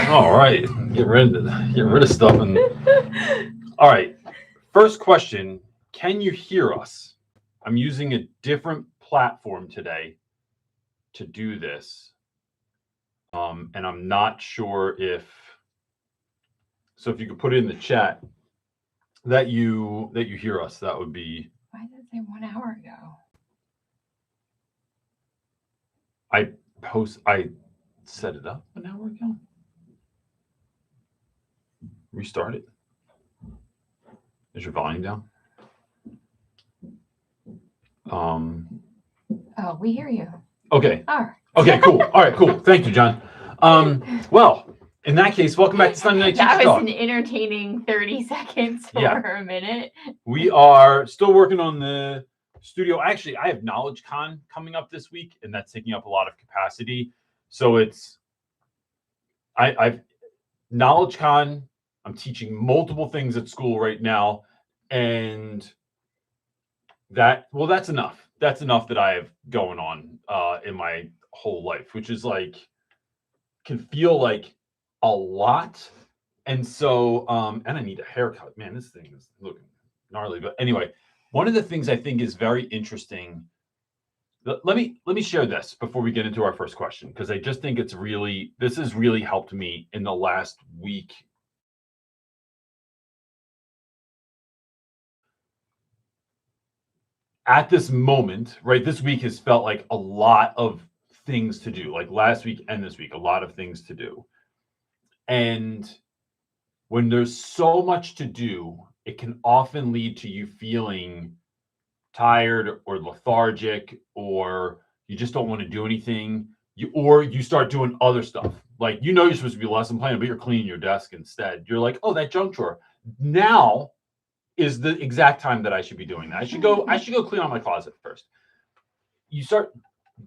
All right, get rid of stuff. And all right, first question: can you hear us? I'm using a different platform today to do this, and I'm not sure if. So if you could put it in the chat that you hear us, that would be. Why did it say 1 hour ago? I set it up an hour ago. Restart it. Is your volume down? Oh, we hear you. Okay. All right. Okay, cool. All right, cool. Thank you, John. Well, in that case, welcome back to Sunday Night Teacher That was Talk. an entertaining 30 seconds for a minute. We are still working on the studio. Actually, I have KnowledgeCon coming up this week, and that's taking up a lot of capacity. So I've KnowledgeCon. I'm teaching multiple things at school right now, and that's enough. That's enough that I have going on in my whole life, which is like can feel like a lot. And so and I need a haircut. Man, this thing is looking gnarly. But anyway, one of the things I think is very interesting. Let me share this before we get into our first question, because I just think this has really helped me in the last week. At this moment, right? This week has felt like a lot of things to do, like last week and this week, a lot of things to do. And when there's so much to do, it can often lead to you feeling tired or lethargic, or you just don't want to do anything. Or you start doing other stuff. Like, you're supposed to be lesson planning, but you're cleaning your desk instead. You're like, oh, that junk drawer. Now is the exact time that I should be doing that. I should go clean out my closet first. You start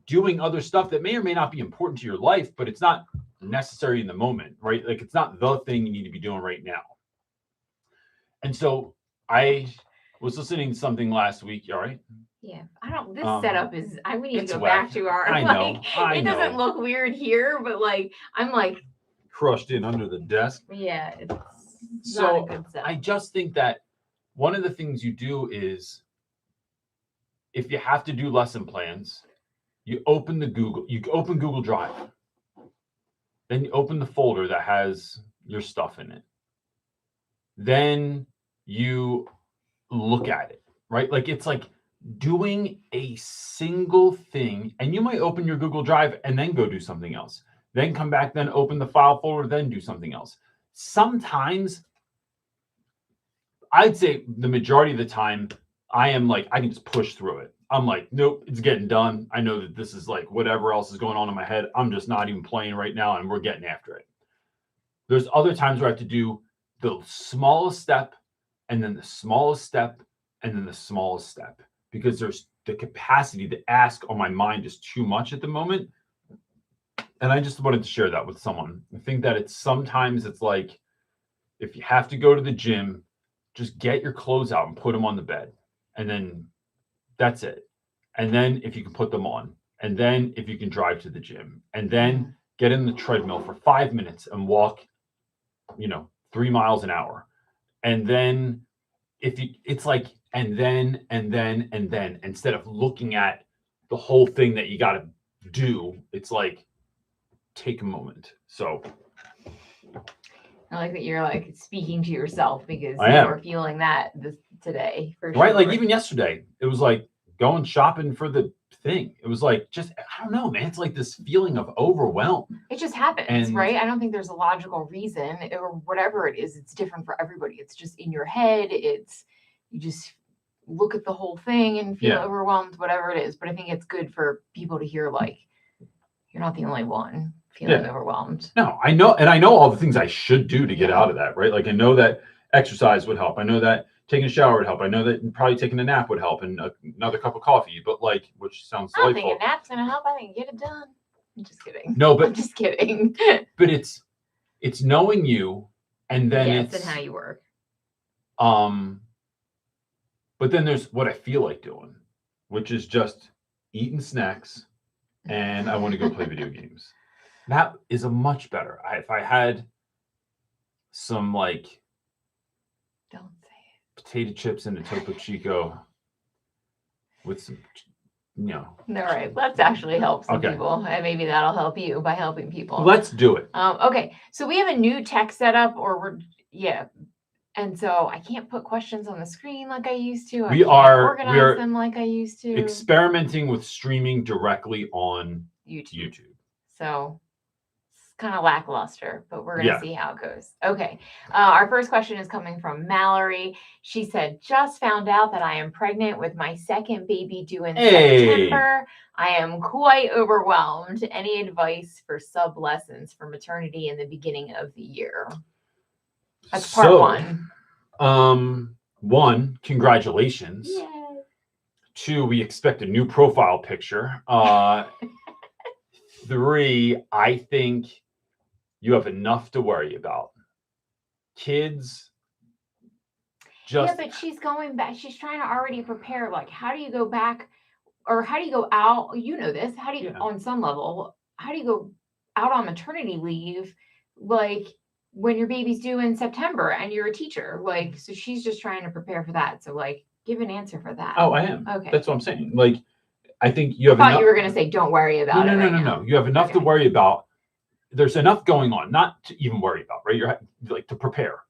doing other stuff that may or may not be important to your life, but it's not necessary in the moment, right? Like, it's not the thing you need to be doing right now. And so I was listening to something last week. You all right? Yeah, this setup is. We need to go whack. back to our. I know. It doesn't look weird here, but I'm like crushed in under the desk. Yeah, it's so not a good setup. I just think that one of the things you do is, if you have to do lesson plans, you open Google Drive. Then you open the folder that has your stuff in it. Then you look at it, right? Like, it's like doing a single thing, and you might open your Google Drive and then go do something else. Then come back, then open the file folder, then do something else. Sometimes, I'd say the majority of the time, I am like, I can just push through it. I'm like, nope, it's getting done. I know that this is like whatever else is going on in my head. I'm just not even playing right now, and we're getting after it. There's other times where I have to do the smallest step, and then the smallest step, and then the smallest step, because there's the capacity to ask on my mind is too much at the moment. And I just wanted to share that with someone. I think that sometimes it's like, if you have to go to the gym, just get your clothes out and put them on the bed. And then that's it. And then if you can put them on, and then if you can drive to the gym, and then get in the treadmill for 5 minutes and walk, 3 miles an hour. And then it's like, and then, instead of looking at the whole thing that you got to do, it's like, take a moment. So I like that you're like speaking to yourself, because I am. You were feeling that today, for right? sure. Like, even yesterday, it was like going shopping for the thing. It was like, just, I don't know, man. It's like this feeling of overwhelm. It just happens, right? I don't think there's a logical reason, or whatever it is. It's different for everybody. It's just in your head. You just look at the whole thing and feel overwhelmed, whatever it is. But I think it's good for people to hear, like, you're not the only one feeling overwhelmed. No, I know. And I know all the things I should do to get out of that, right? Like, I know that exercise would help. I know that taking a shower would help. I know that probably taking a nap would help, and another cup of coffee, but like, which sounds delightful. I don't think a nap's going to help. I think get it done. I'm just kidding. No, but I'm just kidding. But it's knowing you, and then it's and how you work. But then there's what I feel like doing, which is just eating snacks, and I want to go play video games. That is a much better. If I had some like Don't say potato chips and a Topo Chico with some, All right, let's actually help some Okay. people, and maybe that'll help you by helping people. Let's do it. Okay, so we have a new tech setup, and so I can't put questions on the screen like I used to. I can't organize them like I used to. Experimenting with streaming directly on YouTube. So it's kind of lackluster, but we're going to see how it goes. Okay. Our first question is coming from Mallory. She said, just found out that I am pregnant with my second baby due in September. I am quite overwhelmed. Any advice for sub lessons for maternity in the beginning of the year? That's part one. One, congratulations. Yay. 2, we expect a new profile picture. 3, I think you have enough to worry about. Kids but she's going back. She's trying to already prepare. Like, how do you go back, or how do you go out? You know this. How do you, on some level, how do you go out on maternity leave, like when your baby's due in September and you're a teacher? Like, so she's just trying to prepare for that. So, like, give an answer for that. Oh, I am. Okay. That's what I'm saying. Like, I think you have. I thought you were going to say, don't worry about it. No. You have enough to worry about. There's enough going on, not to even worry about, right? You're like to prepare.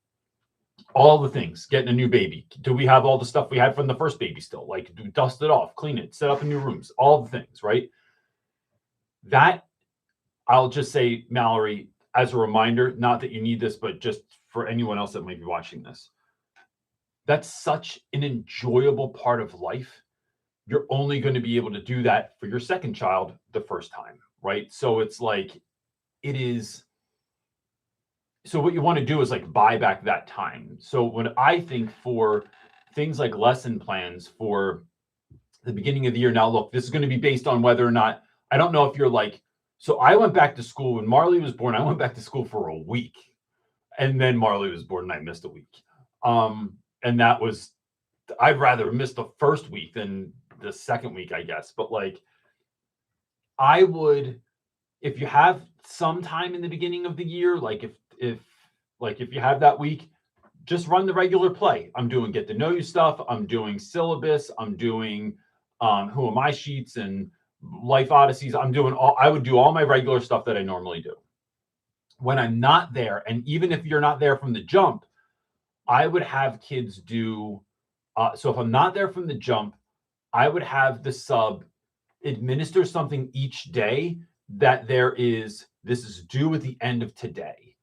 All the things, getting a new baby. Do we have all the stuff we had from the first baby still? Like, dust it off, clean it, set up in new rooms, all the things, right? That, I'll just say, Mallory, as a reminder, not that you need this, but just for anyone else that might be watching this, that's such an enjoyable part of life. You're only going to be able to do that for your second child the first time, right? So it's like, it is. So what you want to do is like buy back that time. So when I think for things like lesson plans for the beginning of the year, now look, this is going to be based on whether or not, I don't know if you're like, so I went back to school when Marley was born. I went back to school for a week, and then Marley was born and I missed a week. And that was, I'd rather miss the first week than the second week, I guess. But like, I would, if you have some time in the beginning of the year, like if you have that week, just run the regular play. I'm doing get to know you stuff. I'm doing syllabus. I'm doing who am I sheets and life odysseys. I would do all my regular stuff that I normally do. When I'm not there, and even if you're not there from the jump, I would have kids do, so if I'm not there from the jump, I would have the sub administer something each day that this is due at the end of today,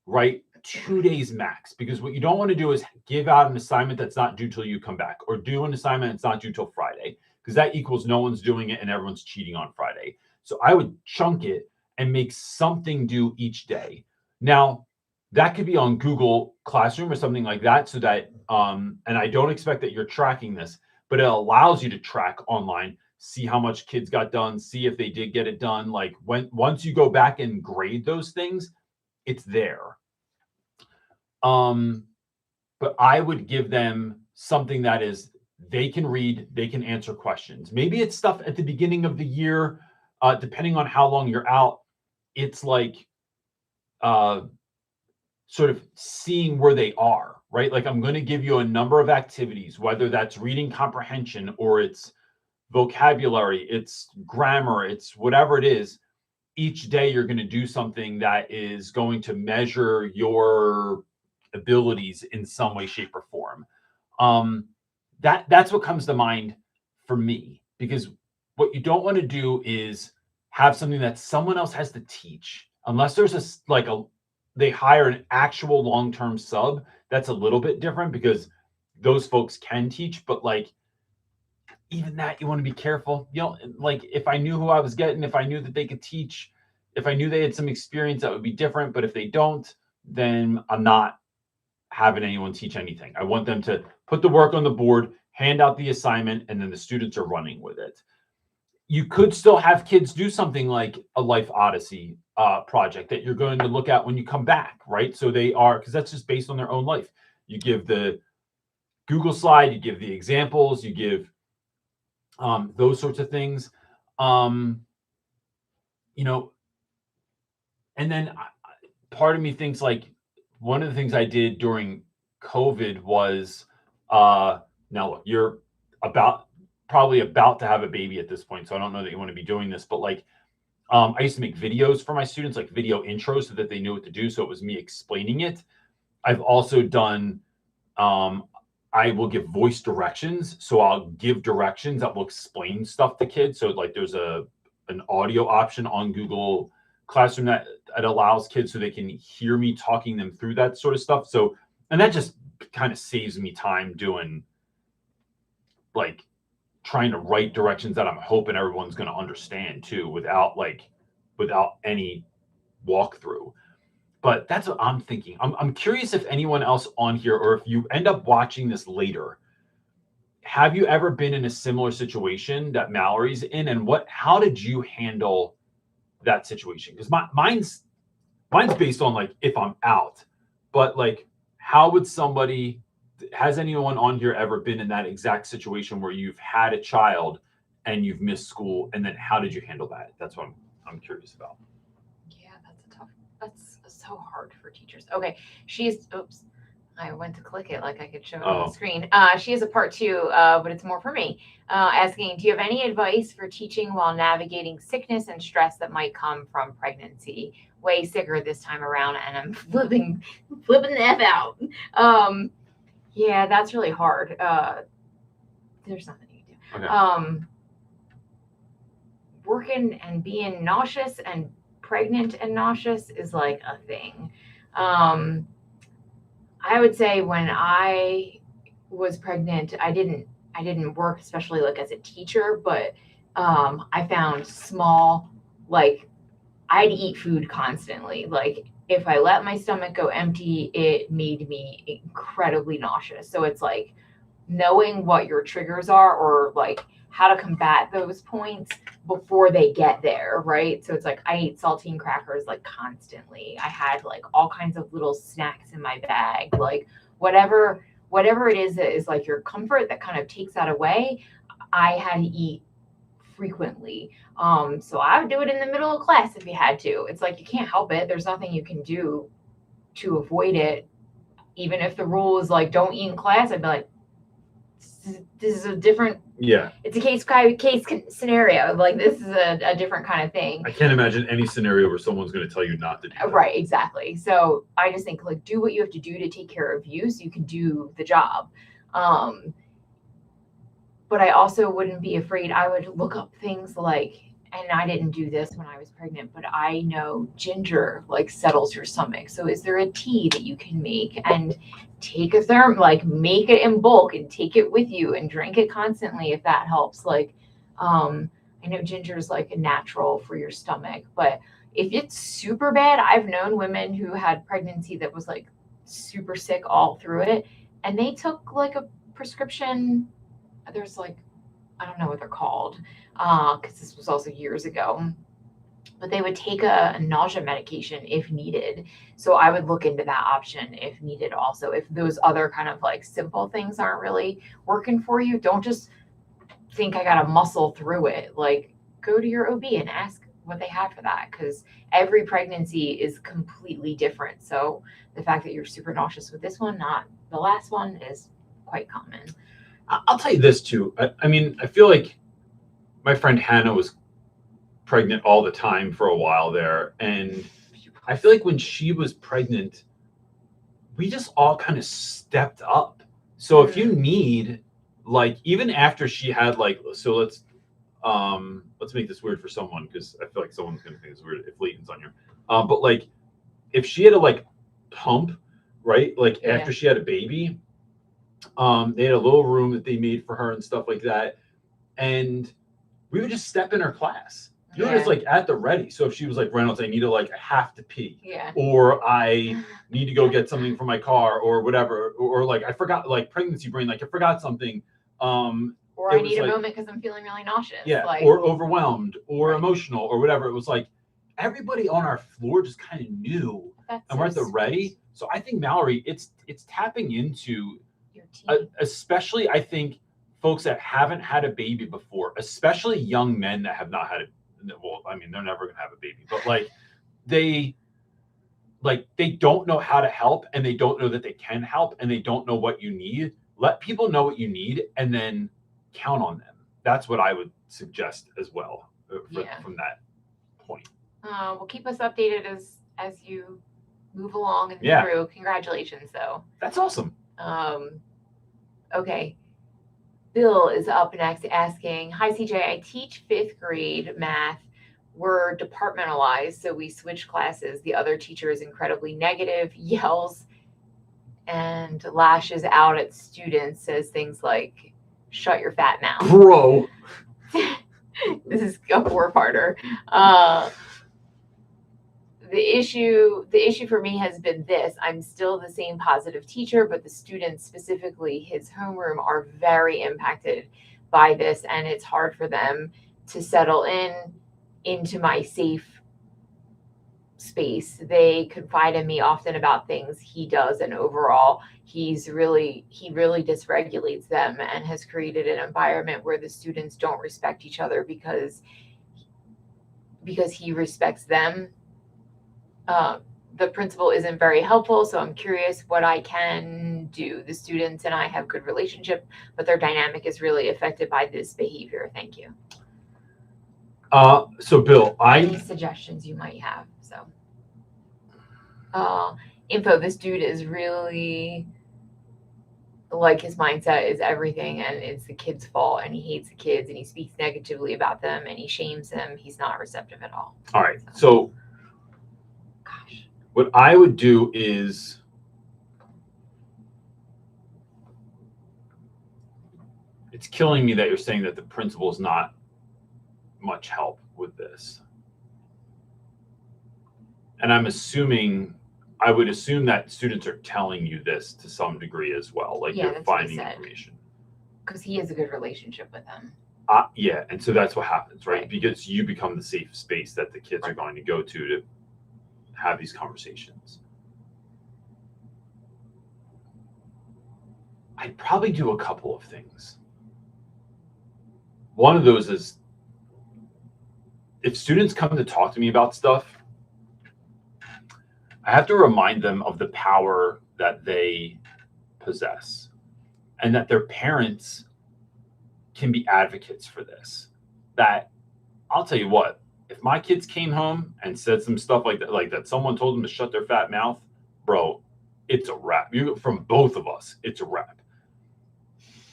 right? 2 days max, because what you don't want to do is give out an assignment that's not due till you come back, or do an assignment that's not due till Friday, because that equals no one's doing it and everyone's cheating on Friday. So I would chunk it and make something due each day. Now, that could be on Google Classroom or something like that, so that, and I don't expect that you're tracking this, but it allows you to track online, see how much kids got done, see if they did get it done. Like once you go back and grade those things, it's there. But I would give them something that is, they can read, they can answer questions. Maybe it's stuff at the beginning of the year, depending on how long you're out. It's like sort of seeing where they are, right? Like, I'm going to give you a number of activities, whether that's reading comprehension or it's vocabulary, it's grammar, it's whatever it is. Each day you're going to do something that is going to measure your abilities in some way, shape, or form. That's what comes to mind for me, because what you don't want to do is have something that someone else has to teach, unless there's they hire an actual long-term sub. That's a little bit different, because those folks can teach, but like, even that, you want to be careful. Like, if I knew who I was getting, if I knew that they could teach, if I knew they had some experience, that would be different. But if they don't, then I'm not having anyone teach anything. I want them to put the work on the board, hand out the assignment, and then the students are running with it. You could still have kids do something like a Life Odyssey project that you're going to look at when you come back, right? So they are, because that's just based on their own life. You give the Google slide, you give the examples, you give those sorts of things. And then part of me thinks like one of the things I did during COVID was now look, you're probably about to have a baby at this point, so I don't know that you want to be doing this, but like I used to make videos for my students, like video intros, so that they knew what to do. So it was me explaining it. I've also done I will give voice directions. So I'll give directions that will explain stuff to kids. So like there's an audio option on Google Classroom that it allows kids so they can hear me talking them through that sort of stuff. So, and that just kind of saves me time doing like trying to write directions that I'm hoping everyone's going to understand too, without any walkthrough. But that's what I'm thinking. I'm curious if anyone else on here, or if you end up watching this later, have you ever been in a similar situation that Mallory's in, and how did you handle that situation? Because mine's based on like if I'm out, but like how would somebody, has anyone on here ever been in that exact situation where you've had a child and you've missed school, and then how did you handle that? That's what I'm curious about. Yeah, that's so hard for teachers. Okay, oops, I went to click it like I could show it on the screen. She has a part 2, but it's more for me. Asking, do you have any advice for teaching while navigating sickness and stress that might come from pregnancy? Way sicker this time around, and I'm flipping the F out. Yeah, that's really hard. There's nothing you can do. Okay. Working and being nauseous and pregnant and nauseous is like a thing. I would say when I was pregnant, I didn't work, especially like as a teacher, but I found small, like I'd eat food constantly. Like if I let my stomach go empty, it made me incredibly nauseous. So it's like knowing what your triggers are, or like how to combat those points before they get there, right? So it's like I ate saltine crackers like constantly. I had like all kinds of little snacks in my bag, like whatever it is that is like your comfort that kind of takes that away. I had to eat frequently. So I would do it in the middle of class if you had to. It's like you can't help it. There's nothing you can do to avoid it. Even if the rule is like don't eat in class, I'd be like, this is a different, it's a case scenario. Like this is a different kind of thing. I can't imagine any scenario where someone's going to tell you not to do that. Right, exactly. So I just think like do what you have to do to take care of you so you can do the job. But I also wouldn't be afraid. I would look up things like, and I didn't do this when I was pregnant, but I know ginger like settles your stomach. So is there a tea that you can make and take a like make it in bulk and take it with you and drink it constantly if that helps. Like, I know ginger is like a natural for your stomach, but if it's super bad, I've known women who had pregnancy that was like super sick all through it, and they took like a prescription. There's like, I don't know what they're called, because this was also years ago, but they would take a nausea medication if needed. So I would look into that option if needed also. If those other kind of like simple things aren't really working for you, don't just think I got to muscle through it. Like go to your OB and ask what they have for that, because every pregnancy is completely different. So the fact that you're super nauseous with this one, not the last one, is quite common. I'll tell you this too. I mean, I feel like my friend Hannah was pregnant all the time for a while there. And I feel like when she was pregnant, we just all kind of stepped up. So if you need, like, even after she had like, so let's make this weird for someone, because I feel like someone's going to think it's weird if Leighton's on here. But like, if she had to like pump, right? Like after she had a baby, they had a little room that they made for her and stuff like that. And we would just step in her class. You were just like at the ready. So if she was like, Reynolds, I have to pee. Or I need to go get something from my car or whatever. Or like, I forgot, like pregnancy brain, like I forgot something. Or I need a moment because I'm feeling really nauseous. Yeah. Like, or overwhelmed or emotional or whatever. It was like everybody on our floor just kind of knew. And we're at the ready. So I think, Mallory, it's tapping into, especially I think folks that haven't had a baby before, especially young men that have not had it. Well, I mean, they're never going to have a baby, but like like they don't know how to help, and they don't know that they can help, and they don't know what you need. Let people know what you need, and then count on them. That's what I would suggest as well from that point. Well, keep us updated as you move along and Yeah. through. Congratulations, though. That's awesome. Okay. Bill is up next asking, hi CJ, I teach 5th grade math. We're departmentalized, so we switch classes. The other teacher is incredibly negative, yells and lashes out at students, says things like, shut your fat mouth. Bro. This is a 4-parter. The issue for me has been this. I'm still the same positive teacher, but the students, specifically his homeroom, are very impacted by this, and it's hard for them to settle into my safe space. They confide in me often about things he does, and overall he really dysregulates them and has created an environment where the students don't respect each other because he respects them. The principal isn't very helpful, so I'm curious what I can do. The students and I have good relationship, but their dynamic is really affected by this behavior. Thank you. So Bill, any suggestions you might have? So, this dude is really, like, his mindset is everything, and it's the kid's fault, and he hates the kids, and he speaks negatively about them, and he shames them. He's not receptive at all. All right, so what I would do is it's killing me that you're saying that the principal is not much help with this. And I would assume that students are telling you this to some degree as well. Like, you're finding information. Because he has a good relationship with them. Yeah, and so that's what happens, right? Because you become the safe space that the kids are going to go to have these conversations. I'd probably do a couple of things. One of those is, if students come to talk to me about stuff, I have to remind them of the power that they possess, and that their parents can be advocates for this. That, I'll tell you what, if my kids came home and said some stuff like that someone told them to shut their fat mouth, bro, it's a wrap. From both of us, it's a wrap.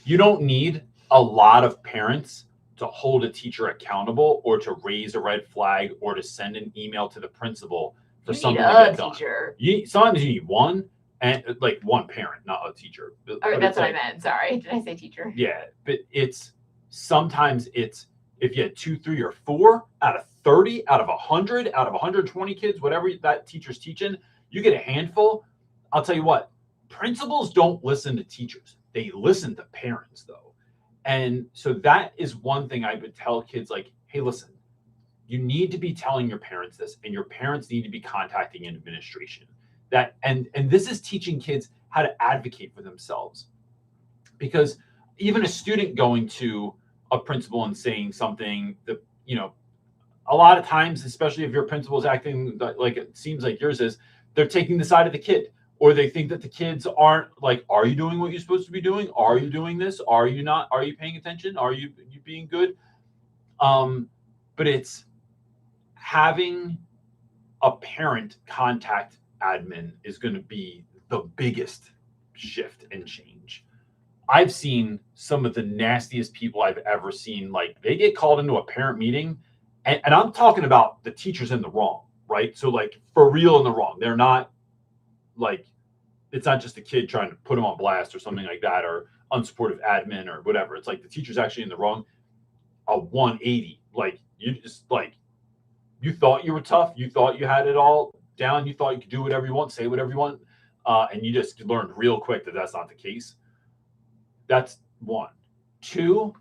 You don't need a lot of parents to hold a teacher accountable, or to raise a red flag, or to send an email to the principal for something to get done. Sometimes you need one, and like one parent, not a teacher. That's what I meant. Sorry, did I say teacher? Yeah, but sometimes it's if you had 2, 3, or 4 out of 30, out of 100, out of 120 kids, whatever that teacher's teaching, you get a handful. I'll tell you what, principals don't listen to teachers. They listen to parents, though. And so that is one thing I would tell kids, like, hey, listen, you need to be telling your parents this, and your parents need to be contacting an administration. And this is teaching kids how to advocate for themselves. Because even a student going to a principal and saying something that, a lot of times, especially if your principal is acting like it seems like yours is, they're taking the side of the kid, or they think that the kids aren't, like, are you doing what you're supposed to be doing? Are you doing this? Are you not? Are you paying attention? Are you being good? But it's having a parent contact admin is going to be the biggest shift and change. I've seen some of the nastiest people I've ever seen. Like, they get called into a parent meeting, and I'm talking about the teacher's in the wrong, right? So, like, for real in the wrong. They're not, like, it's not just a kid trying to put them on blast or something like that, or unsupportive admin or whatever. It's like the teacher's actually in the wrong. A 180. Like, you thought you were tough. You thought you had it all down. You thought you could do whatever you want, say whatever you want. And you just learned real quick that that's not the case. That's one. 2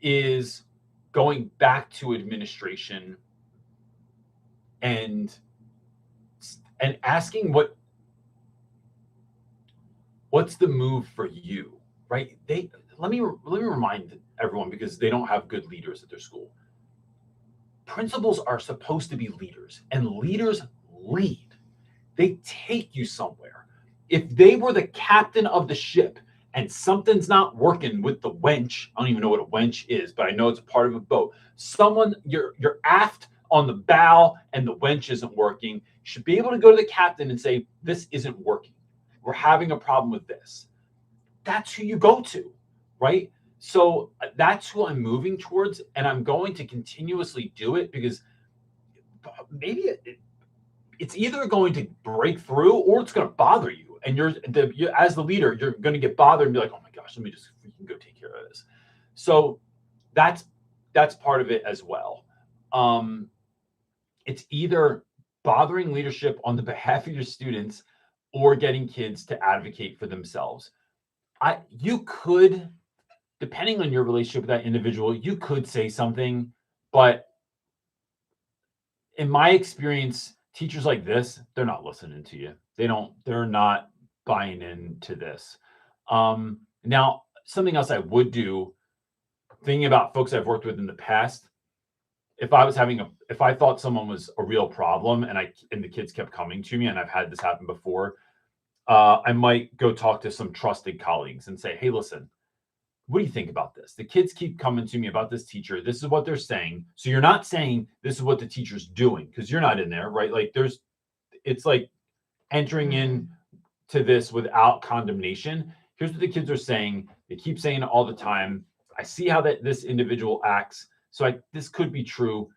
is going back to administration and asking what's the move for you, right? Let me remind everyone, because they don't have good leaders at their school. Principals are supposed to be leaders, and leaders lead. they take you somewhere. If they were the captain of the ship and something's not working with the wench, I don't even know what a wench is, but I know it's a part of a boat. You're aft on the bow and the wench isn't working. You should be able to go to the captain and say, this isn't working. We're having a problem with this. That's who you go to, right? So that's who I'm moving towards, and I'm going to continuously do it because maybe it's either going to break through or it's going to bother you. And you're as the leader, you're going to get bothered and be like, oh my gosh, let me just freaking go take care of this. So that's part of it as well. It's either bothering leadership on the behalf of your students or getting kids to advocate for themselves. You could, depending on your relationship with that individual, you could say something, but in my experience, teachers like this, they're not listening to you. They're not buying into this. Now, something else I would do, thinking about folks I've worked with in the past, if I thought someone was a real problem and the kids kept coming to me, and I've had this happen before, I might go talk to some trusted colleagues and say, hey, listen, what do you think about this? The kids keep coming to me about this teacher. This is what they're saying. So you're not saying this is what the teacher's doing because you're not in there, right? Like it's like entering in to this without condemnation. Here's what the kids are saying. They keep saying it all the time. I see how this individual acts. So this could be true.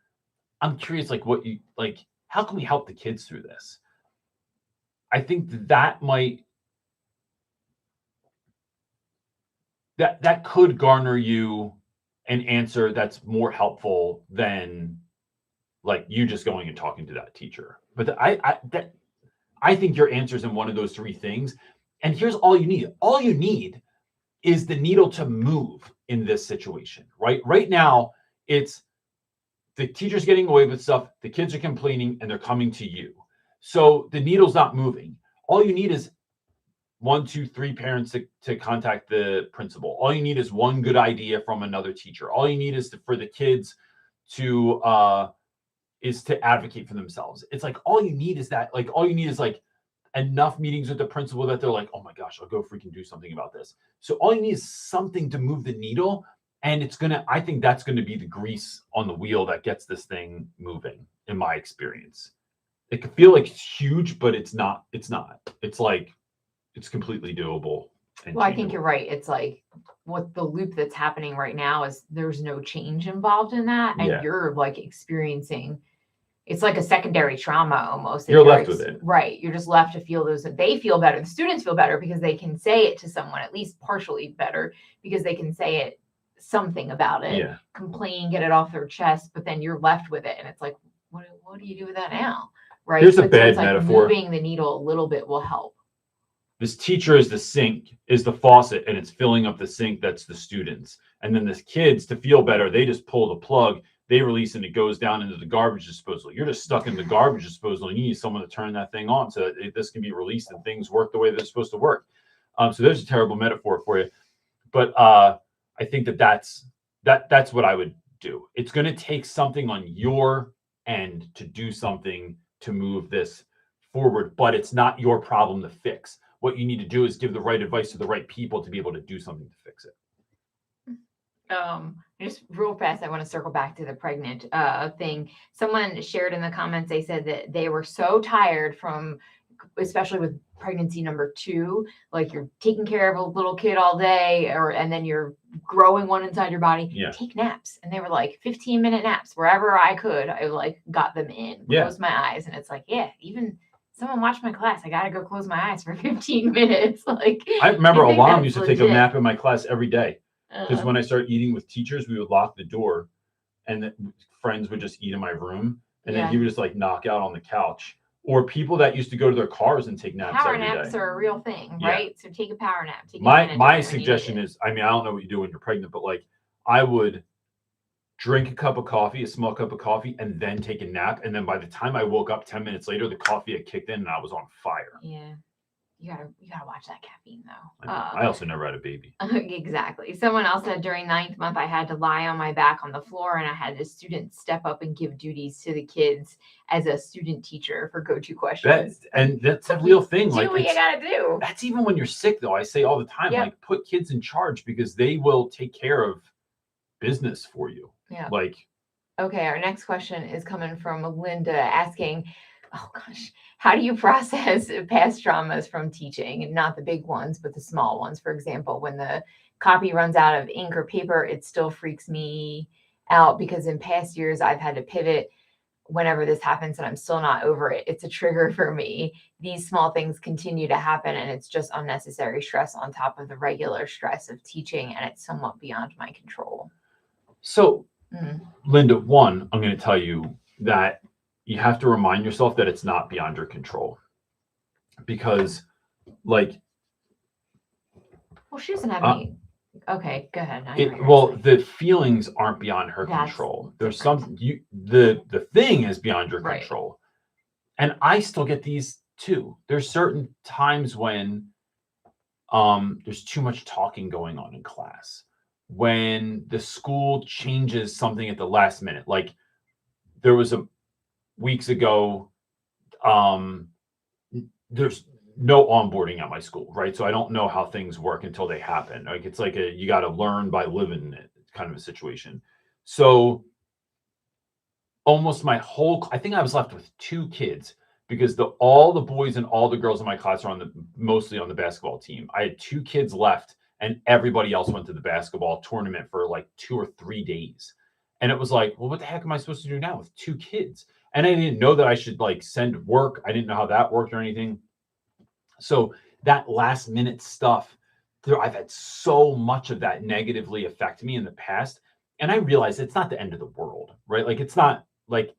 I'm curious, how can we help the kids through this? I think that could garner you an answer that's more helpful than like you just going and talking to that teacher. But I think your answer's in one of those three things. And here's all you need. All you need is the needle to move in this situation, right? Right now, it's the teacher's getting away with stuff, the kids are complaining, and they're coming to you. So the needle's not moving. All you need is 1, 2, 3 parents to contact the principal. All you need is one good idea from another teacher. All you need is for the kids to advocate for themselves. It's like all you need is that. Like all you need is like enough meetings with the principal that they're like, oh my gosh, I'll go freaking do something about this. So all you need is something to move the needle, and I think that's gonna be the grease on the wheel that gets this thing moving. In my experience, it could feel like it's huge, but it's not. It's not. It's like it's completely doable. Well, I think you're right. It's like what the loop that's happening right now is there's no change involved in that. And you're like experiencing, it's like a secondary trauma almost. You're left with it. Right. You're just left to feel those, they feel better. The students feel better because they can say it to someone, at least partially better, because they can say it, something about it, complain, get it off their chest, but then you're left with it. And it's like, what do you do with that now? Right. Here's a bad metaphor. Moving the needle a little bit will help. This teacher is the sink, is the faucet, and it's filling up the sink. That's the students. And then the kids, to feel better, they just pull the plug, they release, and it goes down into the garbage disposal. You're just stuck in the garbage disposal, and you need someone to turn that thing on so that this can be released and things work the way they're supposed to work. So there's a terrible metaphor for you. But I think that's what I would do. It's going to take something on your end to do something to move this forward, but it's not your problem to fix. What you need to do is give the right advice to the right people to be able to do something to fix it. Just real fast, I want to circle back to the pregnant thing. Someone shared in the comments, they said that they were so tired from, especially with pregnancy number 2, like you're taking care of a little kid all day, and then you're growing one inside your body. Take naps. And they were like 15-minute naps wherever I could. I like got them in, closed my eyes, and it's like, even someone watch my class. I got to go close my eyes for 15 minutes. Like I remember Alam used to take a nap in my class every day. Because when I started eating with teachers, we would lock the door and then friends would just eat in my room. And then he would just like knock out on the couch. Or people that used to go to their cars and take naps every day. Power naps are a real thing, right? So take a power nap. My suggestion is, I mean, I don't know what you do when you're pregnant, but like I would drink a small cup of coffee, and then take a nap. And then by the time I woke up 10 minutes later, the coffee had kicked in and I was on fire. Yeah. You gotta watch that caffeine though. I also never had a baby. Exactly. Someone else said during 9th month, I had to lie on my back on the floor and I had a student step up and give duties to the kids as a student teacher for go-to questions. That's a real thing. Do like what you gotta do. That's even when you're sick though. I say all the time, Yep. like put kids in charge because they will take care of business for you. Yeah. Like, okay, our next question is coming from Linda asking, oh gosh, how do you process past traumas from teaching? Not the big ones, but the small ones. For example, when the copy runs out of ink or paper, it still freaks me out because in past years I've had to pivot whenever this happens and I'm still not over it. It's a trigger for me. These small things continue to happen and it's just unnecessary stress on top of the regular stress of teaching and it's somewhat beyond my control. So, Linda, one, I'm going to tell you that you have to remind yourself that it's not beyond your control because like, well, she doesn't have any. Okay, go ahead. The feelings aren't beyond her control. There's some the thing is beyond your control. And I still get these too. There's certain times when there's too much talking going on in class. When the school changes something at the last minute. Like there was weeks ago, there's no onboarding at my school, right? So I don't know how things work until they happen. Like it's like you got to learn by living it kind of a situation. So almost I think I was left with 2 kids because all the boys and all the girls in my class are mostly on the basketball team. I had 2 kids left and everybody else went to the basketball tournament for like 2 or 3 days. And it was like, well, what the heck am I supposed to do now with 2 kids? And I didn't know that I should like send work. I didn't know how that worked or anything. So that last minute stuff, I've had so much of that negatively affect me in the past. And I realized it's not the end of the world, right? Like it's not like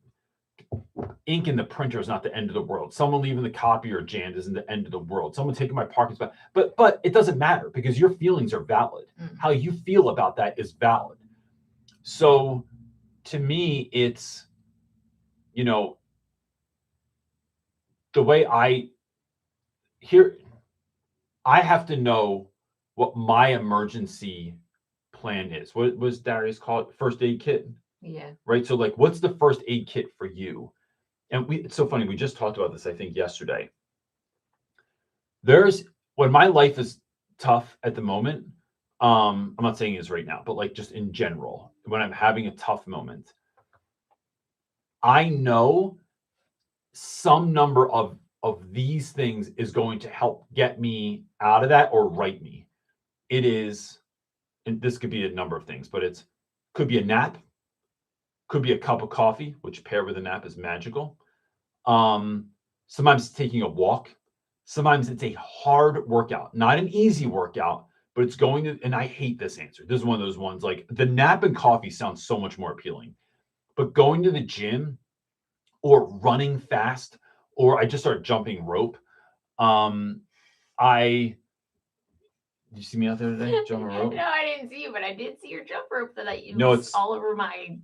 ink in the printer is not the end of the world. Someone leaving the copier jammed isn't the end of the world. Someone taking my parking spot. But it doesn't matter because your feelings are valid. How you feel about that is valid. So to me, it's, the way I have to know what my emergency plan is. What was Darius called? First aid kit? Yeah. Right. So like, what's the first aid kit for you? And it's so funny. We just talked about this, I think, yesterday. When my life is tough at the moment, I'm not saying it is right now, but like just in general, when I'm having a tough moment, I know some number of these things is going to help get me out of that or right me. It is, and this could be a number of things, but could be a nap, could be a cup of coffee, which paired with a nap is magical. Sometimes it's taking a walk. Sometimes it's a hard workout, not an easy workout, but it's going to, and I hate this answer. This is one of those ones, like the nap and coffee sounds so much more appealing, but going to the gym or running fast, or I just started jumping rope. Did you see me out there today jumping rope? No, I didn't see you, but I did see your jump rope that it's all over my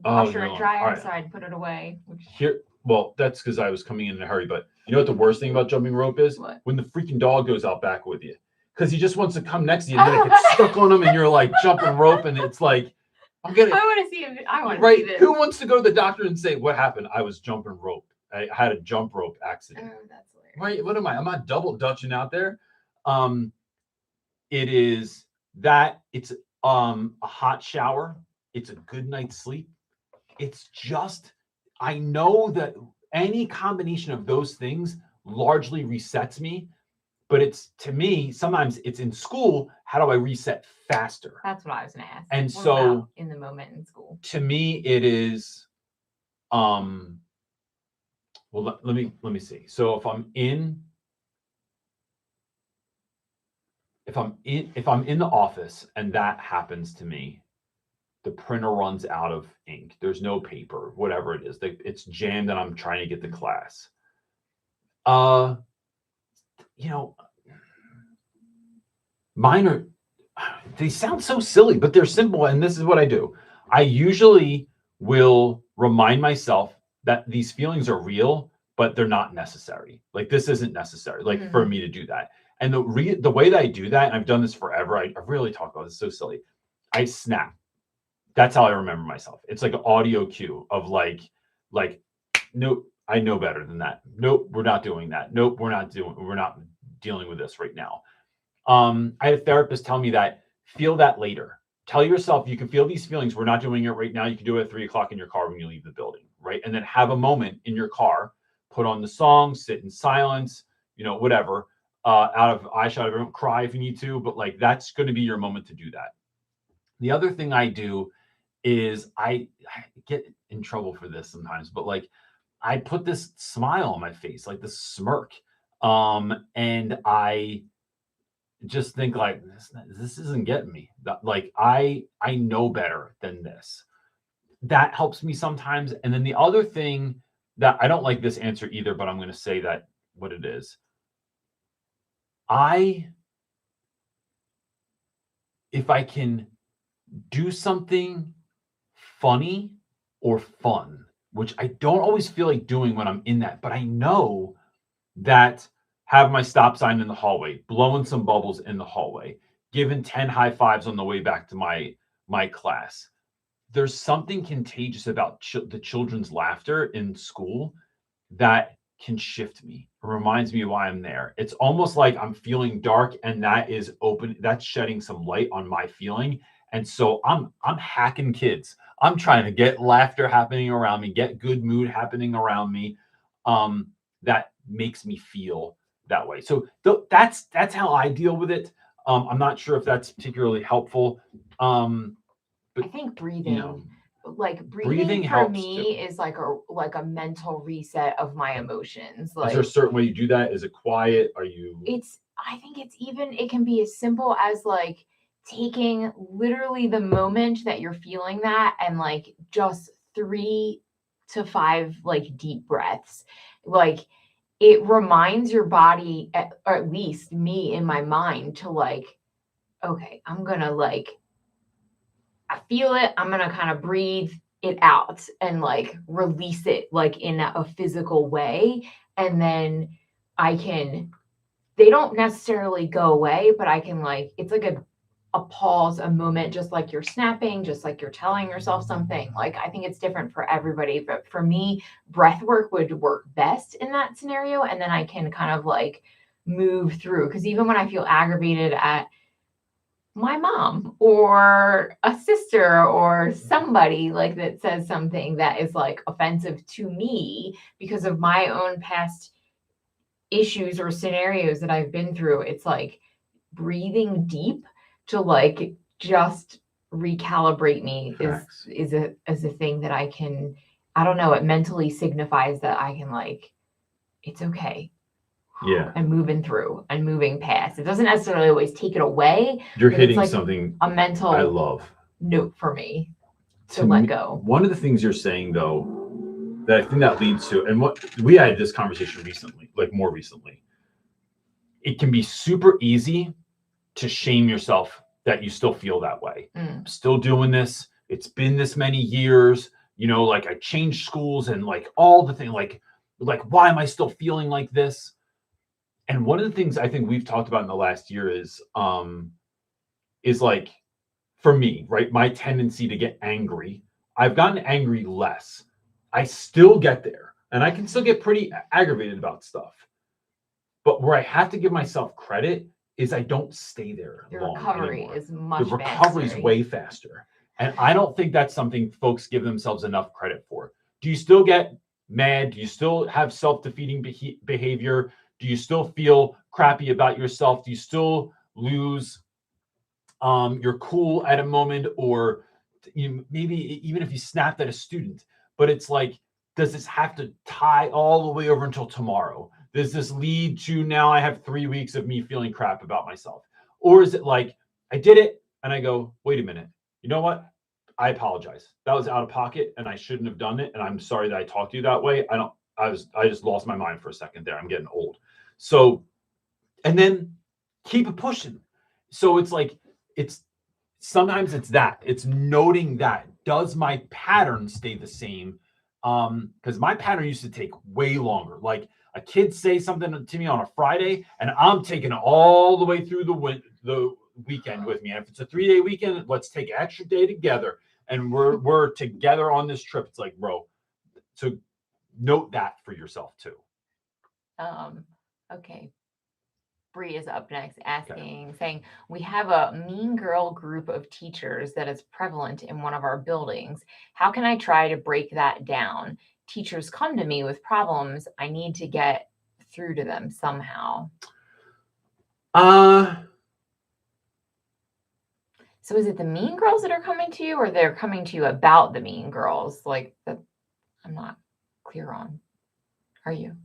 washer and dryer, so I'd put it away. Well, that's because I was coming in a hurry, but you know what the worst thing about jumping rope is? What? When the freaking dog goes out back with you. Because he just wants to come next to you and then it gets stuck on him and you're like jumping rope and it's like, I want to see him. I want to see this. Who wants to go to the doctor and say, what happened? I was jumping rope. I had a jump rope accident. Oh, that's hilarious. Right? What am I? I'm not double dutching out there. It is that it's a hot shower. It's a good night's sleep. It's just, I know that any combination of those things largely resets me, but to me, sometimes it's in school. How do I reset faster? That's what I was going to ask. And so in the moment in school, to me, it is, well, let me see. So if I'm in the office and that happens to me, the printer runs out of ink. There's no paper, whatever it is. It's jammed and I'm trying to get to class. Mine they sound so silly, but they're simple. And this is what I do. I usually will remind myself that these feelings are real, but they're not necessary. Like this isn't necessary, like for me to do that. And the way that I do that, and I've done this forever, I really talk about this, so silly. I snap. That's how I remember myself. It's like an audio cue of like, nope, I know better than that. Nope, we're not doing that. Nope, we're not dealing with this right now. I had a therapist tell me that feel that later. Tell yourself you can feel these feelings. We're not doing it right now. You can do it at 3 o'clock in your car when you leave the building, right? And then have a moment in your car, put on the song, sit in silence, whatever, out of eye shot, don't cry if you need to, but like that's going to be your moment to do that. The other thing I do is I get in trouble for this sometimes, but like I put this smile on my face, like this smirk. And I just think like this isn't getting me. Like I know better than this. That helps me sometimes. And then the other thing that I don't like this answer either, but I'm going to say that what it is. If I can do something funny or fun, which I don't always feel like doing when I'm in that, but I know that have my stop sign in the hallway, blowing some bubbles in the hallway, giving 10 high fives on the way back to my class. There's something contagious about the children's laughter in school that can shift me. It reminds me why I'm there. It's almost like I'm feeling dark and that's shedding some light on my feeling. And so I'm hacking kids. I'm trying to get laughter happening around me, get good mood happening around me. That makes me feel that way. So that's how I deal with it. I'm not sure if that's particularly helpful. But I think breathing, breathing for helps me too. is like a mental reset of my emotions. Is there a certain way you do that? Is it quiet? I think it can be as simple as like taking literally the moment that you're feeling that and like just 3 to 5 like deep breaths. Like it reminds your body, or at least me in my mind, to like, okay, I'm gonna like, I feel it, I'm gonna kind of breathe it out and like release it like in a physical way. And then they don't necessarily go away, but I can like, it's like a pause, a moment, just like you're snapping, just like you're telling yourself something. Like I think it's different for everybody, but for me, breath work would work best in that scenario. And then I can kind of like move through. Because even when I feel aggravated at my mom or a sister or somebody like that says something that is like offensive to me because of my own past issues or scenarios that I've been through, it's like breathing deep to like just recalibrate me is a thing that I can, I don't know, it mentally signifies that I can like, it's okay. Yeah. And moving through and moving past. It doesn't necessarily always take it away. You're hitting like something a mental I love note for me to let go. One of the things you're saying though, that I think that leads to, and what we had this conversation recently, like more recently, it can be super easy to shame yourself that you still feel that way. I'm still doing this. It's been this many years, like I changed schools and like all the thing, like why am I still feeling like this? And one of the things I think we've talked about in the last year is like, for me, right, my tendency to get angry. I've gotten angry less. I still get there, and I can still get pretty aggravated about stuff. But where I have to give myself credit is I don't stay there long recovery anymore. Is much the recovery is way faster. And I don't think that's something folks give themselves enough credit for. Do you still get mad? Do you still have self-defeating behavior? Do you still feel crappy about yourself? Do you still lose your cool at a moment, or maybe even if you snapped at a student? But it's like, does this have to tie all the way over until tomorrow? Does this lead to now I have 3 weeks of me feeling crap about myself? Or is it like I did it and I go, wait a minute, you know what? I apologize. That was out of pocket and I shouldn't have done it. And I'm sorry that I talked to you that way. I just lost my mind for a second there. I'm getting old. So, and then keep it pushing. So it's like, sometimes it's noting that, does my pattern stay the same? Because my pattern used to take way longer. Like a kid say something to me on a Friday, and I'm taking it all the way through the weekend with me. And if it's a 3-day weekend, let's take an extra day together, and we're together on this trip. It's like, bro, so note that for yourself too. Okay. Bree is up next saying, we have a mean girl group of teachers that is prevalent in one of our buildings. How can I try to break that down? Teachers come to me with problems. I need to get through to them somehow. So is it the mean girls that are coming to you, or they're coming to you about the mean girls? Like that, I'm not clear on. Are you?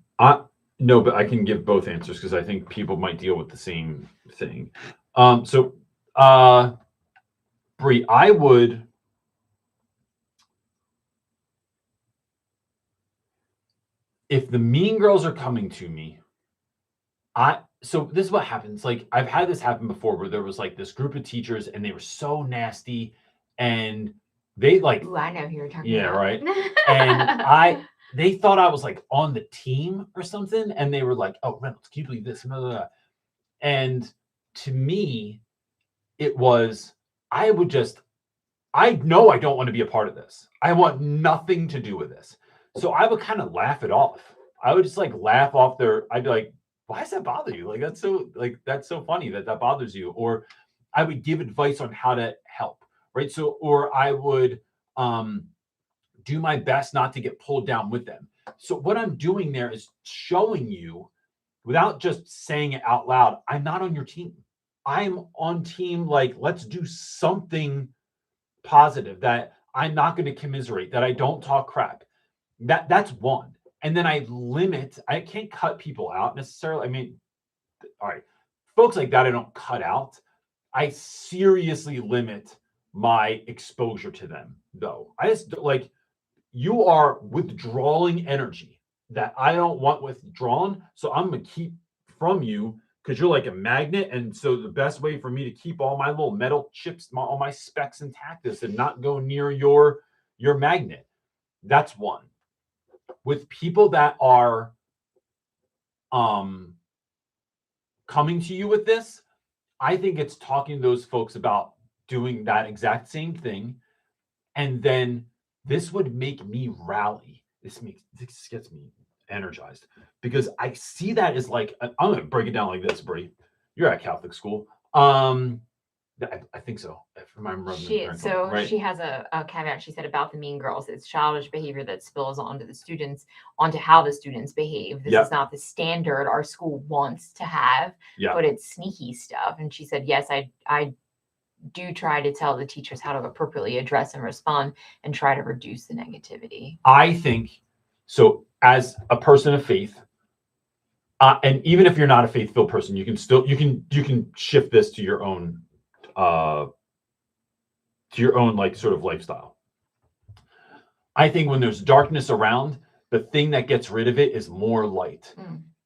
No, but I can give both answers because I think people might deal with the same thing. Bree, I would. If the mean girls are coming to me, so this is what happens. Like I've had this happen before where there was like this group of teachers and they were so nasty and they like, ooh, I know who you're talking yeah, about. right. And they thought I was like on the team or something. And they were like, oh, Reynolds, can you believe this? Blah, blah, blah. And to me, it was, I know I don't want to be a part of this. I want nothing to do with this. So I would kind of laugh it off. I would just like laugh off I'd be like, why does that bother you? Like, that's so funny that bothers you. Or I would give advice on how to help, right? So, or I would do my best not to get pulled down with them. So what I'm doing there is showing you, without just saying it out loud, I'm not on your team. I'm on team, like, let's do something positive, that I'm not going to commiserate, that I don't talk crap. That's one. And then I can't cut people out necessarily. I mean, all right, folks like that I don't cut out. I seriously limit my exposure to them, though. I just like, you are withdrawing energy that I don't want withdrawn. So I'm going to keep from you because you're like a magnet. And so the best way for me to keep all my little metal chips, all my specks intact is to not go near your magnet. That's one. With people that are coming to you with this, I think it's talking to those folks about doing that exact same thing. And then this would make me rally. This gets me energized because I see that as like, I'm going to break it down like this, Brie. You're at Catholic school. I think so. If I remember She has a caveat. She said about the mean girls, it's childish behavior that spills onto how the students behave. This is not the standard our school wants to have, but it's sneaky stuff. And she said, yes, I do try to tell the teachers how to appropriately address and respond and try to reduce the negativity. I think so. As a person of faith, and even if you're not a faith-filled person, you can shift this to your own like sort of lifestyle. I think when there's darkness around, the thing that gets rid of it is more light.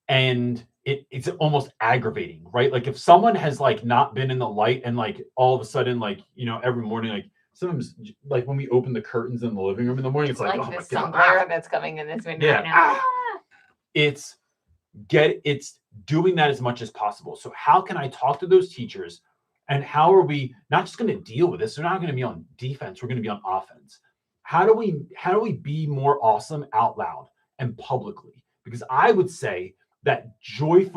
And it's almost aggravating, right? Like if someone has like not been in the light and like all of a sudden, like, you know, every morning, like sometimes like when we open the curtains in the living room in the morning, it's like, oh this my God, glare that's coming in this window right now. It's doing that as much as possible. So how can I talk to those teachers, and how are we not just going to deal with this? We're not going to be on defense. We're going to be on offense. How do we be more awesome out loud and publicly? Because I would say that joy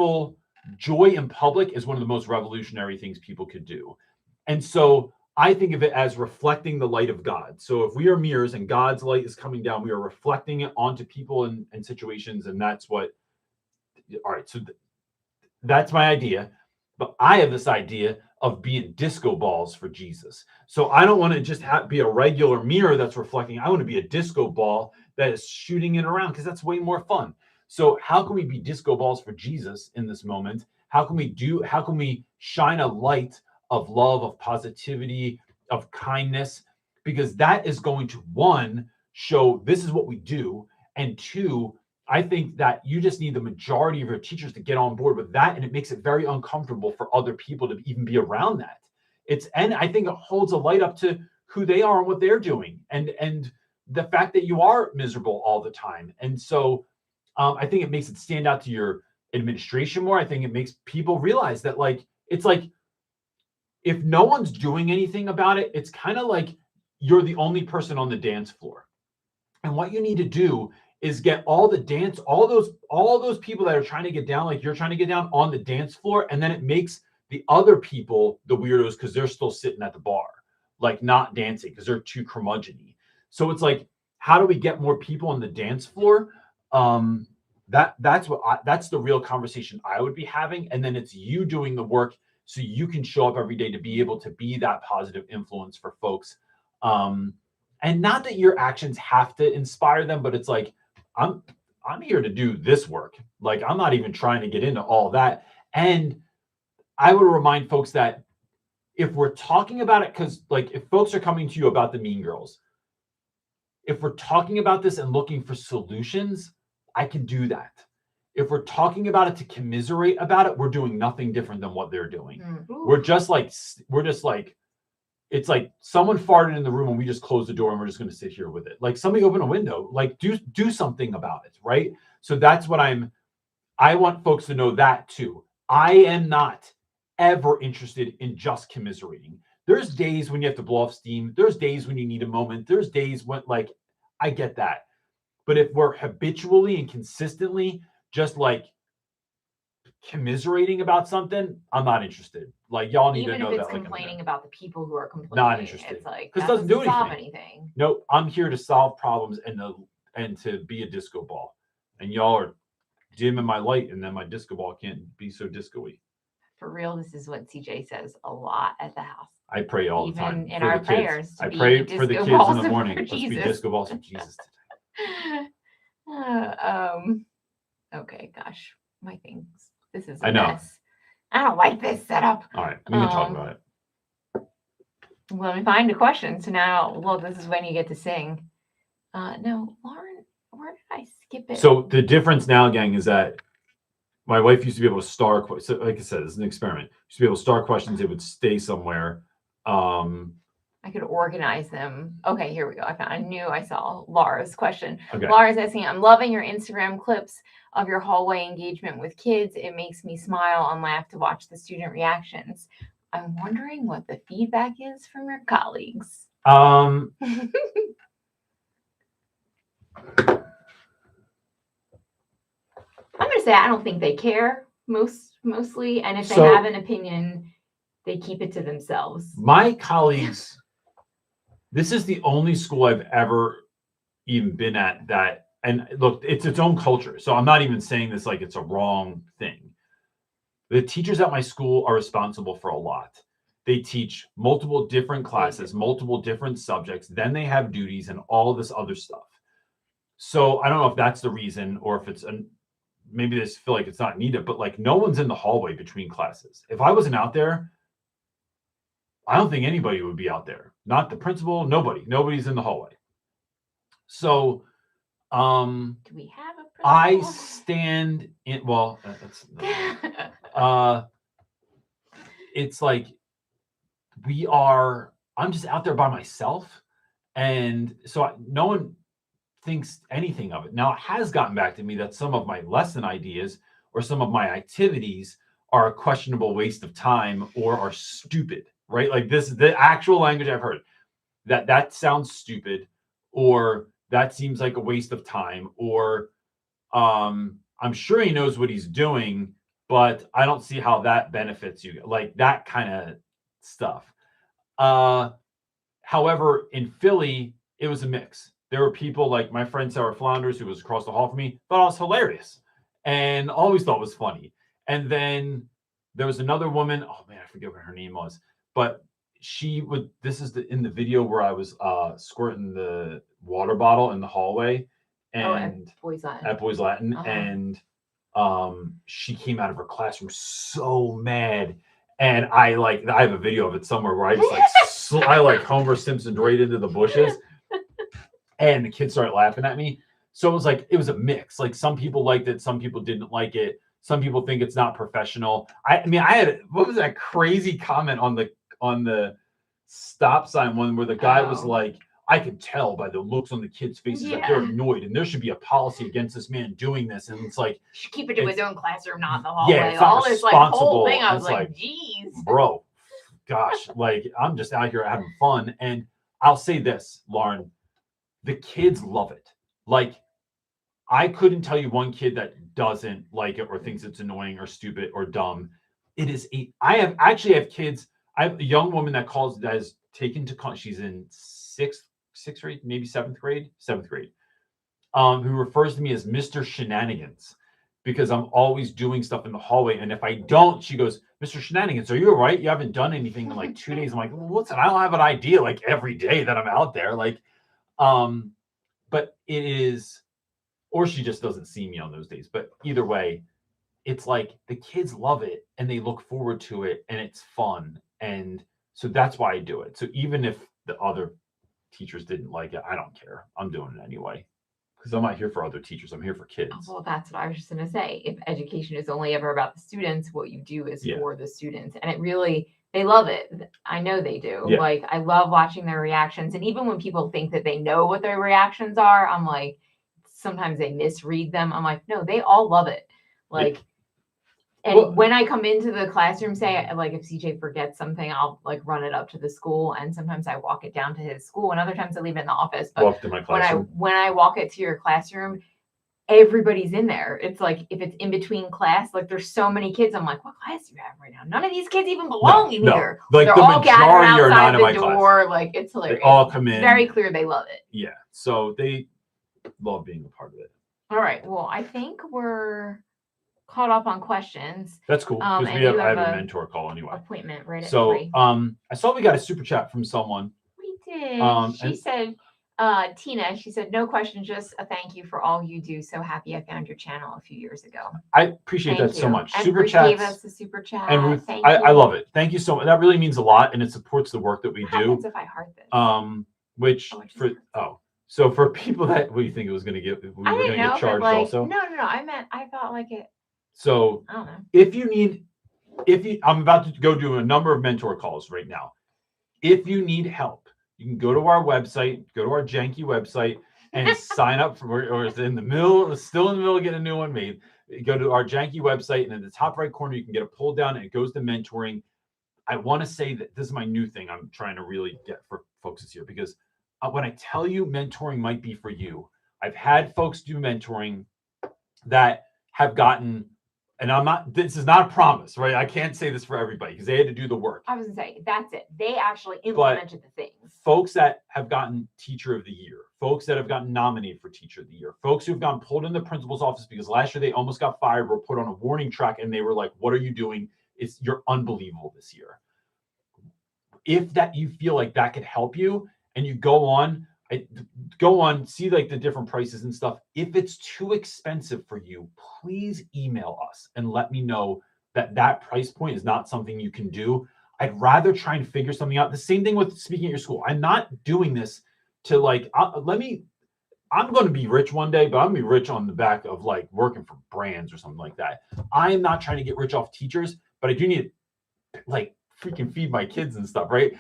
in public is one of the most revolutionary things people could do. And so I think of it as reflecting the light of God. So if we are mirrors and God's light is coming down, we are reflecting it onto people and situations. And that's what, all right. So that's my idea. But I have this idea of being disco balls for Jesus. So I don't want to just be a regular mirror that's reflecting. I want to be a disco ball that is shooting it around, because that's way more fun. So how can we be disco balls for Jesus in this moment? How can we shine a light of love, of positivity, of kindness? Because that is going to, one, show this is what we do. And two, I think that you just need the majority of your teachers to get on board with that. And it makes it very uncomfortable for other people to even be around that. And I think it holds a light up to who they are and what they're doing. And the fact that you are miserable all the time. And so I think it makes it stand out to your administration more. I think it makes people realize that like, it's like, if no one's doing anything about it, it's kind of like you're the only person on the dance floor. And what you need to do is get all those people that are trying to get down, like you're trying to get down, on the dance floor. And then it makes the other people the weirdos because they're still sitting at the bar, like not dancing because they're too curmudgeon-y. So it's like, how do we get more people on the dance floor? That's the real conversation I would be having. And then it's you doing the work so you can show up every day to be able to be that positive influence for folks. And not that your actions have to inspire them, but it's like, I'm here to do this work. Like, I'm not even trying to get into all that. And I would remind folks that if we're talking about it, because like if folks are coming to you about the Mean Girls, if we're talking about this and looking for solutions, I can do that. If we're talking about it to commiserate about it, we're doing nothing different than what they're doing. Mm-hmm. We're just like, it's like someone farted in the room and we just closed the door and we're just going to sit here with it. Like, somebody open a window, like do something about it. Right. So that's what I want folks to know that too. I am not ever interested in just commiserating. There's days when you have to blow off steam. There's days when you need a moment. There's days when, like, I get that. But if we're habitually and consistently just like commiserating about something, I'm not interested. Like, y'all need to know that. Even if it's complaining about the people who are complaining, not interested. It's like, because it doesn't do solve anything. Nope. I'm here to solve problems and to be a disco ball. And y'all are dimming my light, and then my disco ball can't be so disco-y. For real, this is what CJ says a lot at the house. I pray all the time. Even in our prayers. I pray for the kids in the morning. Let's be disco balls for Jesus today. Okay, gosh, my things. This is a mess. I don't like this setup. All right, we can talk about it. Well, let me find a question. So now, well, this is when you get to sing. No, Lauren, where did I skip it? So the difference now, gang, is that my wife used to be able to star. So, like I said, it's an experiment. Used to be able to star questions. It would stay somewhere. I could organize them. Okay, here we go. I knew I saw Laura's question. Okay. Laura's asking, I'm loving your Instagram clips of your hallway engagement with kids. It makes me smile and laugh to watch the student reactions. I'm wondering what the feedback is from your colleagues. I'm going to say I don't think they care mostly. And if they have an opinion, they keep it to themselves. My colleagues, this is the only school I've ever even been at that, and look, it's its own culture. So I'm not even saying this like it's a wrong thing. The teachers at my school are responsible for a lot. They teach multiple different classes, multiple different subjects. Then they have duties and all this other stuff. So I don't know if that's the reason, or if it's maybe they just feel like it's not needed, but like no one's in the hallway between classes. If I wasn't out there, I don't think anybody would be out there. Not the principal, nobody's in the hallway. So, do we have a principal? I stand in, well, that's, it's like I'm just out there by myself. And so no one thinks anything of it. Now, it has gotten back to me that some of my lesson ideas or some of my activities are a questionable waste of time or are stupid. Right? Like, this is the actual language I've heard, that sounds stupid, or that seems like a waste of time, or I'm sure he knows what he's doing, but I don't see how that benefits you. Like that kind of stuff. However, in Philly, it was a mix. There were people like my friend Sarah Flounders, who was across the hall from me, thought I was hilarious and always thought it was funny. And then there was another woman, oh man, I forget what her name was. But this is in the video where I was squirting the water bottle in the hallway and at Boys Latin. And she came out of her classroom so mad. And I have a video of it somewhere where I just I like Homer Simpson right into the bushes. And the kids started laughing at me. So it was a mix. Like, some people liked it, some people didn't like it. Some people think it's not professional. I had, what was that crazy comment on the stop sign one where the guy was like, I can tell by the looks on the kids' faces that they're annoyed, and there should be a policy against this man doing this. And it's like, you should keep it to his own classroom, not in the hallway. Yeah, it's not all this like whole thing. I was like, geez, bro, gosh, like I'm just out here having fun. And I'll say this, Lauren, the kids love it. Like, I couldn't tell you one kid that doesn't like it or thinks it's annoying or stupid or dumb. It is I have kids. I have a young woman that has taken to, she's in sixth grade, maybe seventh grade, who refers to me as Mr. Shenanigans because I'm always doing stuff in the hallway. And if I don't, she goes, Mr. Shenanigans, are you all right? You haven't done anything in like 2 days. I'm like, well, listen, I don't have an idea like every day that I'm out there. Like, but it is, or she just doesn't see me on those days. But either way, it's like the kids love it and they look forward to it and it's fun. And so that's why I do it. So even if the other teachers didn't like it, I don't care. I'm doing it anyway. Because I'm not here for other teachers. I'm here for kids. Well, that's what I was just going to say. If education is only ever about the students, what you do is for the students. And it really, they love it. I know they do. Yeah. Like, I love watching their reactions. And even when people think that they know what their reactions are, I'm like, sometimes they misread them. I'm like, no, they all love it. Like, and when I come into the classroom, say, like, if CJ forgets something, I'll like run it up to the school. And sometimes I walk it down to his school, and other times I leave it in the office. But walk to my classroom. when I walk it to your classroom, everybody's in there. It's like, if it's in between class, like there's so many kids. I'm like, what class do you have right now? None of these kids even belong in here. Like they're the all gathered majority are not outside in my the class. door. Like, it's hilarious. They all come in. It's very clear they love it. Yeah. So they love being a part of it. All right. Well, I think we're caught up on questions. That's cool because I have a mentor call anyway. Appointment right at 3. So I saw we got a super chat from someone. We did. She said, Tina, she said, no question, just a thank you for all you do. So happy I found your channel a few years ago. I appreciate that so much. And Super Ruth chats. Gave us a super chat. And Ruth, I love it. Thank you so much. That really means a lot, and it supports the work that we do. What happens if I heart this? So for people that, what do you think it was going to get? We were going to get charged also? No. I thought like it. So I don't know. I'm about to go do a number of mentor calls right now. If you need help, you can go to our website, go to our janky website and sign up for, or it's still in the middle of getting a new one made. Go to our janky website, and in the top right corner, you can get a pull down and it goes to mentoring. I want to say that this is my new thing I'm trying to really get for folks this year, because when I tell you mentoring might be for you, I've had folks do mentoring that have gotten, and this is not a promise, right? I can't say this for everybody because they had to do the work. I was going to say, that's it. They actually implemented the things. Folks that have gotten Teacher of the Year, folks that have gotten nominated for Teacher of the Year, folks who've gotten pulled in the principal's office because last year they almost got fired, were put on a warning track, and they were like, what are you doing? You're unbelievable this year. If that you feel like that could help you, and you go on, see like the different prices and stuff. If it's too expensive for you, please email us and let me know that price point is not something you can do. I'd rather try and figure something out. The same thing with speaking at your school. I'm not doing this to like, I'm going to be rich one day, but I'm going to be rich on the back of like working for brands or something like that. I am not trying to get rich off teachers, but I do need to like freaking feed my kids and stuff, right?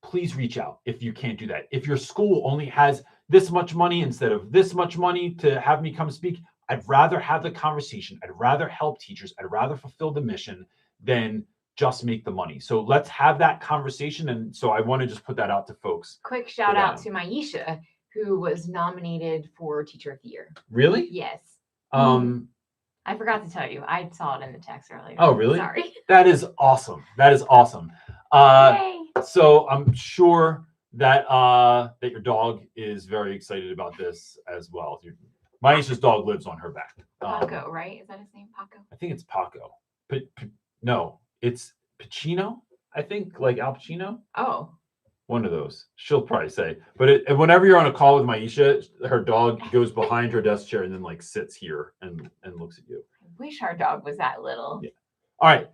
Please reach out if you can't do that. If your school only has this much money instead of this much money to have me come speak, I'd rather have the conversation. I'd rather help teachers. I'd rather fulfill the mission than just make the money. So let's have that conversation. And so I want to just put that out to folks. Quick shout out to Maisha, who was nominated for Teacher of the Year. Really? Yes. I forgot to tell you. I saw it in the text earlier. Oh, really? Sorry. That is awesome. Yay. So I'm sure that that your dog is very excited about this as well. Maisha's dog lives on her back. Paco, right? Is that his name? Paco? I think it's Paco. No, it's Pacino. I think like Al Pacino. Oh. One of those. She'll probably say. But whenever you're on a call with Maisha, her dog goes behind her desk chair and then like sits here and looks at you. I wish our dog was that little. Yeah. All right.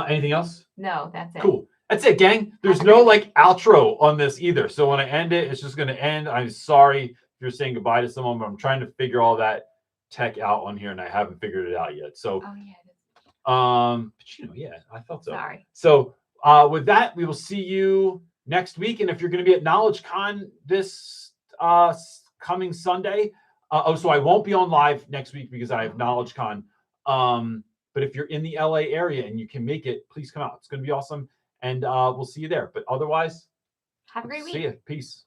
Anything else? No, that's it. Cool. That's it, gang. There's no like outro on this either. So when I end it, it's just going to end. I'm sorry if you're saying goodbye to someone, but I'm trying to figure all that tech out on here and I haven't figured it out yet. So, Pacino, yeah, I thought so. Sorry. So with that, we will see you next week. And if you're going to be at KnowledgeCon this coming Sunday, so I won't be on live next week because I have KnowledgeCon. But if you're in the LA area and you can make it, please come out. It's going to be awesome. And we'll see you there. But otherwise, have a great week. See you. Peace.